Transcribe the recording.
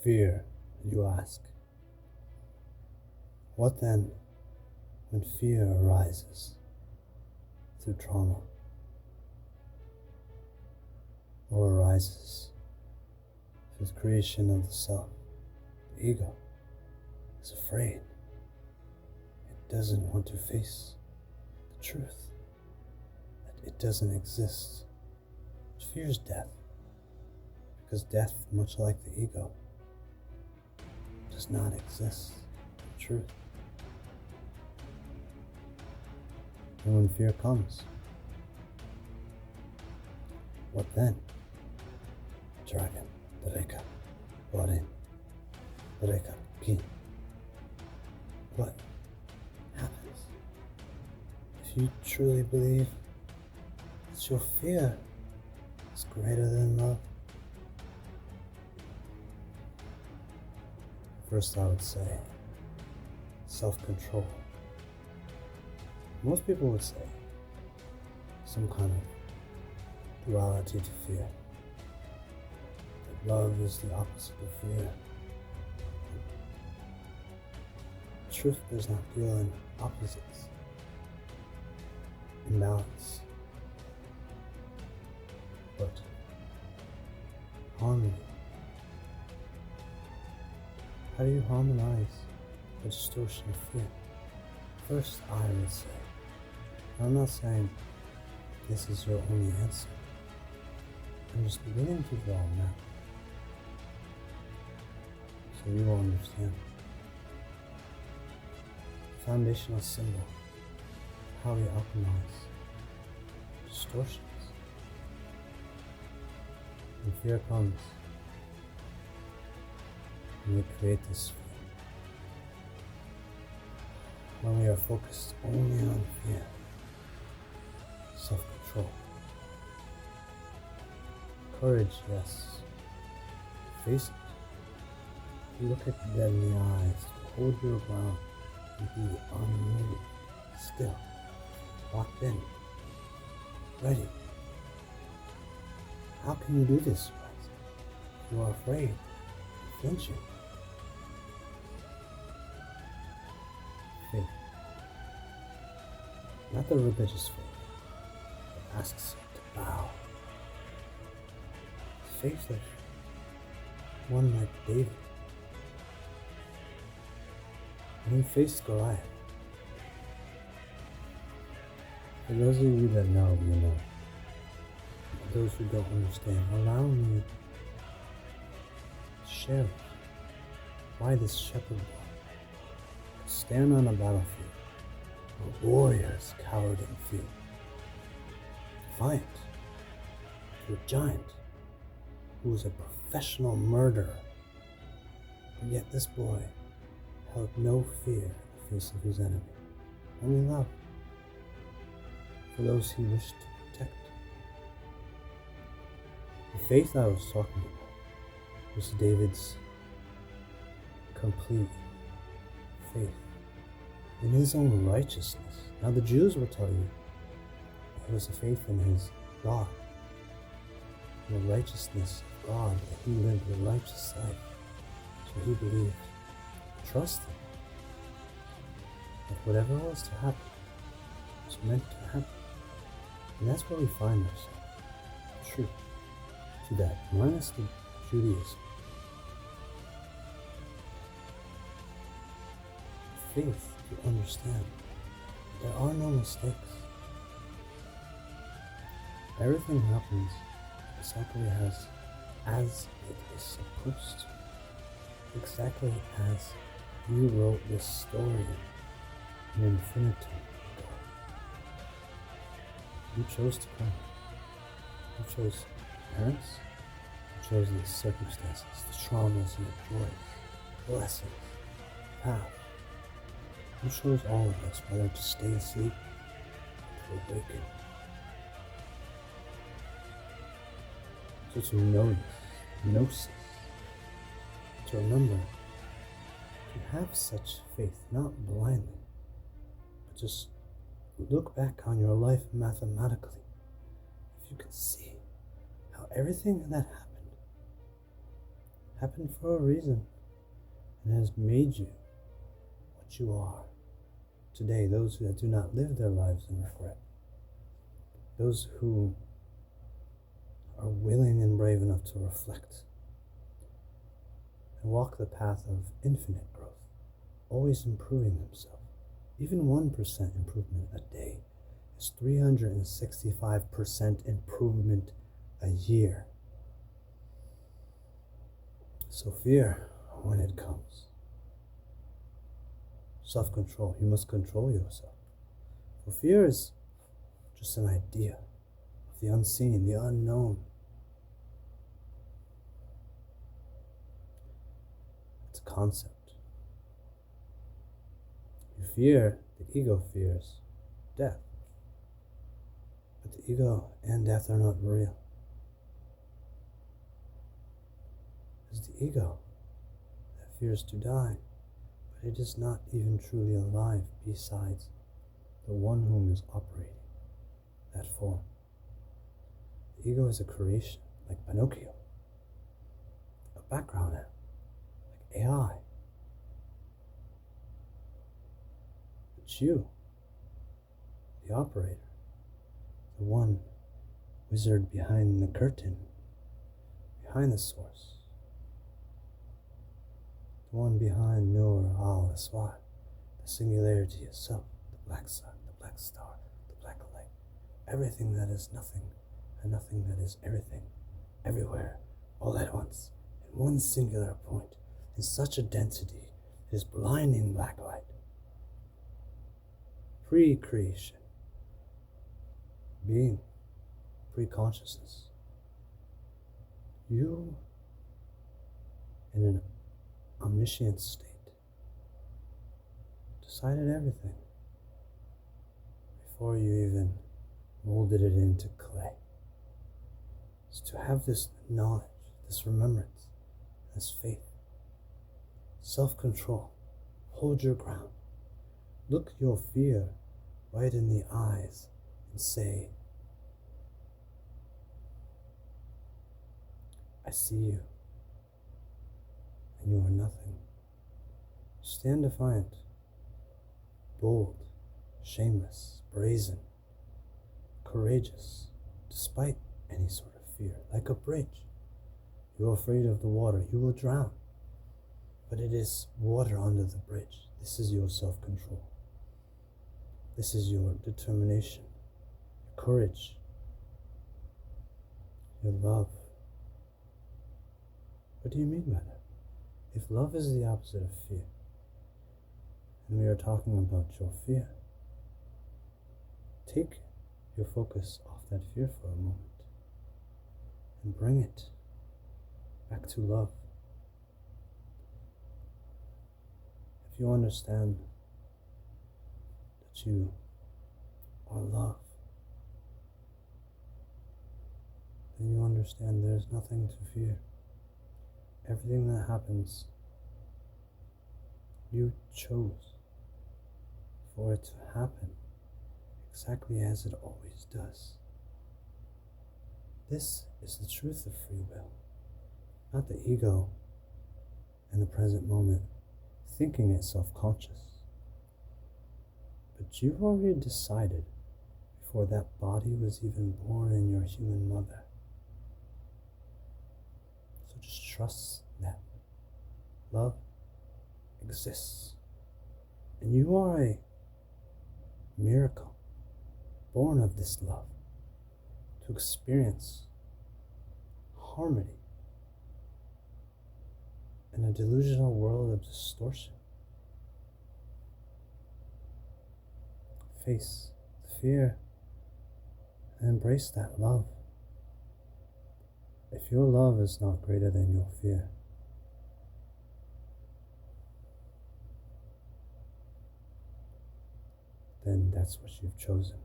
Fear, you ask. What then when fear arises through trauma or arises through the creation of the self? The ego is afraid. It doesn't want to face the truth that it doesn't exist. It fears death because death, much like the ego, does not exist in truth. And when fear comes, what then? Dragon, the Reka, brought in. The Reka, king. What happens if you truly believe that your fear is greater than love? First, I would say self-control. Most people would say some kind of duality to fear. That love is the opposite of fear. Truth does not deal in opposites, in balance, but harmony. How do you harmonize the distortion of fear? First, I would say, I'm not saying this is your only answer. I'm just beginning to draw a map, so you will understand. The foundational symbol of how we alchemize distortions. When fear comes, and we create this fear. When we are focused only on fear, self-control. Courage, yes. Face it. You look at the dead in the eyes, hold your ground, and be unmoved, still, locked in, ready. How can you do this, Christ? You are afraid, flinching. Faith. Not the religious faith that asks you to bow. Faith of one like David. And he faced Goliath. For those of you that know, you know. For those who don't understand, allow me to share why this shepherd boy could stand on a battlefield where warriors cowered in fear, defiant to a giant who was a professional murderer. And yet this boy held no fear in the face of his enemy, only love for those he wished to protect. The faith I was talking about was David's complete faith in his own righteousness. Now the Jews will tell you it was a faith in his God, in the righteousness of God, that he lived a righteous life. So he believed, trusted that whatever was to happen was meant to happen. And that's where we find ourselves, true to that, minus the Judaism. Faith to understand there are no mistakes. Everything happens exactly as it is supposed to. Exactly as you wrote this story in infinitum. You chose to come. You chose parents. You chose the circumstances, the traumas and the joys, blessings, path. You chose all of this, whether to stay asleep or to awaken. So to know this, gnosis, to remember, to have such faith, not blindly, but just look back on your life mathematically. If you can see how everything that happened happened for a reason and has made you what you are. Today, those who do not live their lives in regret, those who are willing and brave enough to reflect and walk the path of infinite growth, always improving themselves. Even 1% improvement a day is 365% improvement a year. So fear, when it comes, self-control, you must control yourself. For fear is just an idea of the unseen, the unknown. It's a concept. You fear, the ego fears death. But the ego and death are not real. It's the ego that fears to die, but it is not even truly alive besides the one whom is operating that form. The ego is a creation, like Pinocchio, a background app, like AI. But you, the operator, the one wizard behind the curtain, behind the source, the one behind Nur al-Aswad, the singularity itself, the black sun, the black star, the black light, everything that is nothing, and nothing that is everything, everywhere, all at once, in one singular point, in such a density, it is blinding black light. Pre-creation, being, pre-consciousness. You, in an omniscient state, decided everything before you even molded it into clay. It's to have this knowledge, this remembrance, this faith, self-control. Hold your ground. Look your fear right in the eyes and say, I see you, and you are nothing. Stand defiant, bold, shameless, brazen, courageous, despite any sort of fear, like a bridge. You are afraid of the water, you will drown. But it is water under the bridge. This is your self-control. This is your determination, your courage, your love. What do you mean by that? If love is the opposite of fear, and we are talking about your fear, take your focus off that fear for a moment and bring it back to love. If you understand that you are love, then you understand there's nothing to fear. Everything that happens, you chose for it to happen exactly as it always does. This is the truth of free will, not the ego in the present moment thinking it self-conscious. But you've already decided before that body was even born in your human mother. So just trust that love exists. And you are a miracle born of this love to experience harmony in a delusional world of distortion. Face the fear and embrace that love. If your love is not greater than your fear, then that's what you've chosen.